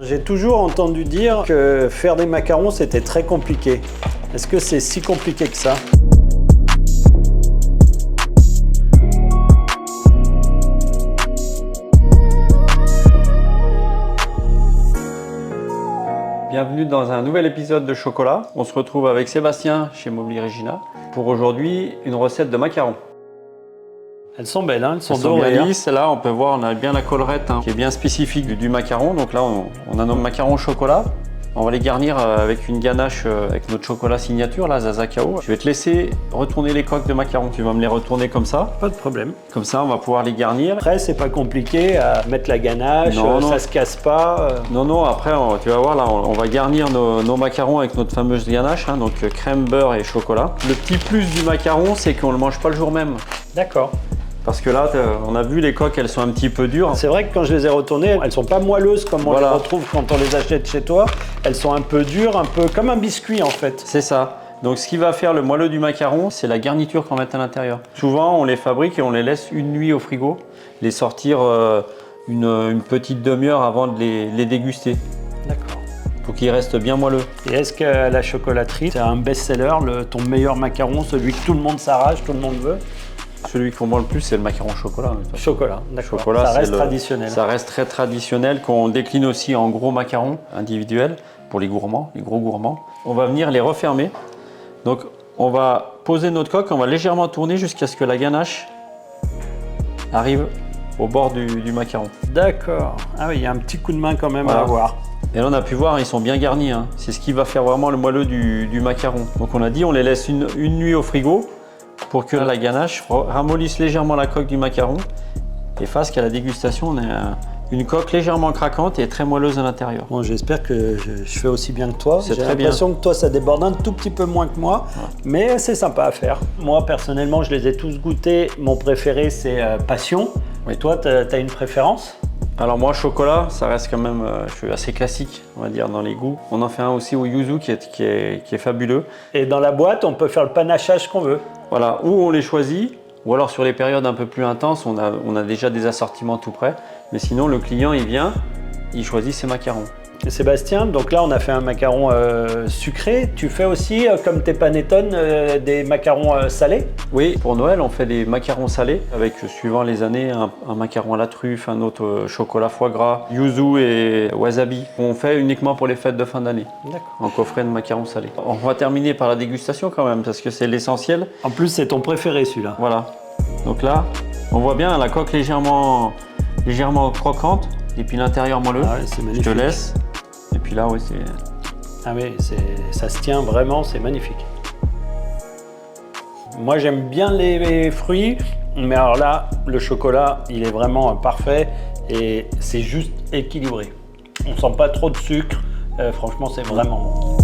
J'ai toujours entendu dire que faire des macarons, c'était très compliqué. Est-ce que c'est si compliqué que ça? Bienvenue dans un nouvel épisode de Chocolat. On se retrouve avec Sébastien chez Mobilier Regina pour aujourd'hui une recette de macarons. Elles sont belles, hein, elles sont Elles dorées. bien lisses. Là, on peut voir, on a bien la collerette qui est bien spécifique du macaron. Donc là, on a nos macarons au chocolat. On va les garnir avec une ganache avec notre chocolat signature, là, Zaza Kao. Je vais te laisser retourner les coques de macarons. Tu vas me les retourner comme ça. Pas de problème. Comme ça, on va pouvoir les garnir. Après, c'est pas compliqué à mettre la ganache, Non. ça se casse pas. Non, après, tu vas voir, là, on va garnir nos macarons avec notre fameuse ganache, donc crème, beurre et chocolat. Le petit plus du macaron, c'est qu'on ne le mange pas le jour même. D'accord. Parce que là, on a vu les coques, elles sont un petit peu dures. C'est vrai que quand je les ai retournées, elles sont pas moelleuses comme on les retrouve quand on les achète chez toi. Elles sont un peu dures, un peu comme un biscuit en fait. C'est ça. Donc ce qui va faire le moelleux du macaron, c'est la garniture qu'on met à l'intérieur. Souvent, on les fabrique et on les laisse une nuit au frigo, les sortir une petite demi-heure avant de les déguster. D'accord. Pour qu'ils restent bien moelleux. Et est-ce que la chocolaterie, c'est un best-seller, ton meilleur macaron, celui que tout le monde s'arrache, tout le monde veut? Celui qu'on boit le plus, c'est le macaron au chocolat. Chocolat, d'accord. Chocolat, ça reste traditionnel. Ça reste très traditionnel, qu'on décline aussi en gros macarons individuels pour les gourmands, les gros gourmands. On va venir les refermer. Donc, on va poser notre coque, on va légèrement tourner jusqu'à ce que la ganache arrive au bord du macaron. D'accord. Ah oui, il y a un petit coup de main quand même à avoir. Et là, on a pu voir, ils sont bien garnis. C'est ce qui va faire vraiment le moelleux du macaron. Donc, on a dit, on les laisse une nuit au frigo pour que la ganache ramollisse légèrement la coque du macaron et fasse qu'à la dégustation, on ait une coque légèrement craquante et très moelleuse à l'intérieur. Bon, j'espère que je fais aussi bien que toi. C'est J'ai très l'impression que toi, ça déborde un tout petit peu moins que moi, mais c'est sympa à faire. Moi, personnellement, je les ai tous goûtés. Mon préféré, c'est Passion. Oui. Et toi, tu as une préférence? Alors moi, chocolat, ça reste quand même, je suis assez classique, on va dire, dans les goûts. On en fait un aussi au yuzu qui est fabuleux. Et dans la boîte, on peut faire le panachage qu'on veut. Voilà, ou on les choisit, ou alors sur les périodes un peu plus intenses, on a déjà des assortiments tout prêts. Mais sinon, le client, il vient, il choisit ses macarons. Et Sébastien, donc là, on a fait un macaron sucré. Tu fais aussi, comme tes panettone, des macarons salés? Oui, pour Noël, on fait des macarons salés avec, suivant les années, un macaron à la truffe, un autre chocolat foie gras, yuzu et wasabi. On fait uniquement pour les fêtes de fin d'année. D'accord. En coffret de macarons salés. On va terminer par la dégustation quand même, parce que c'est l'essentiel. En plus, c'est ton préféré celui-là. Voilà. Donc là, on voit bien la coque légèrement croquante et puis l'intérieur moelleux. Ah ouais, c'est magnifique. Je te laisse. Et puis là, oui, c'est... Ah oui, ça se tient vraiment, c'est magnifique. Moi, j'aime bien les fruits, mais alors là, le chocolat, il est vraiment parfait et c'est juste équilibré. On sent pas trop de sucre, franchement, c'est vraiment bon.